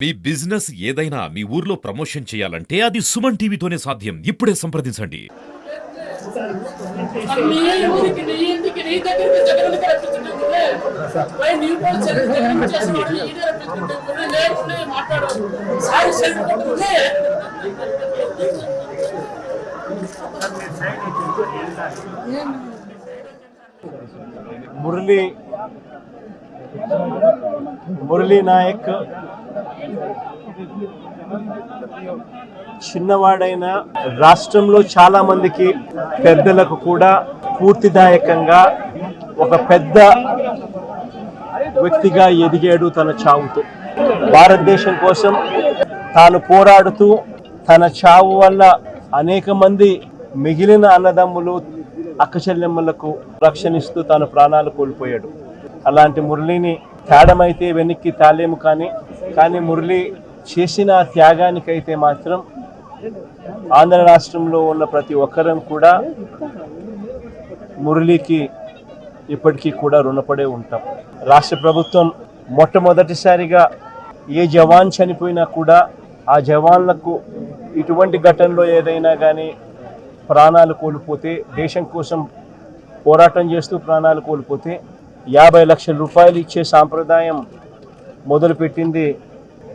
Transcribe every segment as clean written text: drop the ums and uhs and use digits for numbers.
మీ business ఏదైనా మీ ఊర్లో promotion చేయాలంటే అది సుమన్ టీవీతోనే సాధ్యం. ఇప్పుడే సంప్రదించండి. మురళీ నాయక్ చిన్నవాడైన రాష్ట్రంలో చాలా మందికి పెద్దలకు కూడా పూర్తిదాయకంగా ఒక పెద్ద వ్యక్తిగా ఎదిగాడు. తన చావుతో భారతదేశం కోసం తాను పోరాడుతూ తన చావు వల్ల అనేక మంది మిగిలిన అన్నదమ్ములు అక్క చెల్లెమ్మలకు రక్షణిస్తూ తాను ప్రాణాలు కోల్పోయాడు. అలాంటి మురళిని త్యాగమైతే వెనక్కి తాలేము, కానీ మురళి చేసిన త్యాగానికైతే మాత్రం ఆంధ్ర రాష్ట్రంలో ఉన్న ప్రతి ఒక్కరం కూడా మురళికి ఇప్పటికీ కూడా రుణపడే ఉంటాం. రాష్ట్ర ప్రభుత్వం మొట్టమొదటిసారిగా ఏ జవాన్ చనిపోయినా కూడా ఆ జవాన్లకు ఇటువంటి ఘటనలో ఏదైనా కానీ ప్రాణాలు కోల్పోతే, దేశం కోసం పోరాటం చేస్తూ ప్రాణాలు కోల్పోతే 50 లక్షల రూపాయలు ఇచ్చే సాంప్రదాయం మొదలుపెట్టింది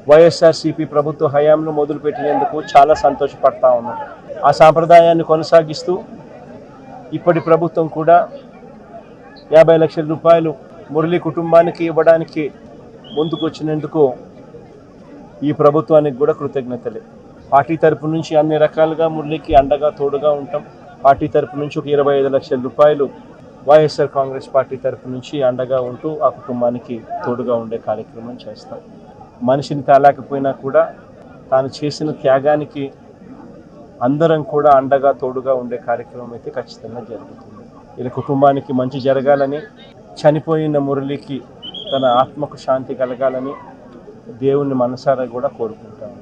వైఎస్ఆర్సీపీ ప్రభుత్వ హయాంలో మొదలుపెట్టినందుకు చాలా సంతోషపడతా ఉన్నాం. ఆ సాంప్రదాయాన్ని కొనసాగిస్తూ ఇప్పటి ప్రభుత్వం కూడా 50 లక్షల రూపాయలు మురళి కుటుంబానికి ఇవ్వడానికి ముందుకు వచ్చినందుకు ఈ ప్రభుత్వానికి కూడా కృతజ్ఞతలే. పార్టీ తరపు నుంచి అన్ని రకాలుగా మురళికి అండగా తోడుగా ఉంటాం. పార్టీ తరపు నుంచి ఒక 25 లక్షల రూపాయలు వైఎస్ఆర్ కాంగ్రెస్ పార్టీ తరపు నుంచి అండగా ఉంటూ ఆ కుటుంబానికి తోడుగా ఉండే కార్యక్రమం చేస్తాం. మనిషిని తాలేకపోయినా కూడా తాను చేసిన త్యాగానికి అందరం కూడా అండగా తోడుగా ఉండే కార్యక్రమం అయితే ఖచ్చితంగా జరుగుతుంది. ఇలా కుటుంబానికి మంచి జరగాలని, చనిపోయిన మురళికి తన ఆత్మకు శాంతి కలగాలని దేవుణ్ణి మనసారా కూడా కోరుకుంటాను.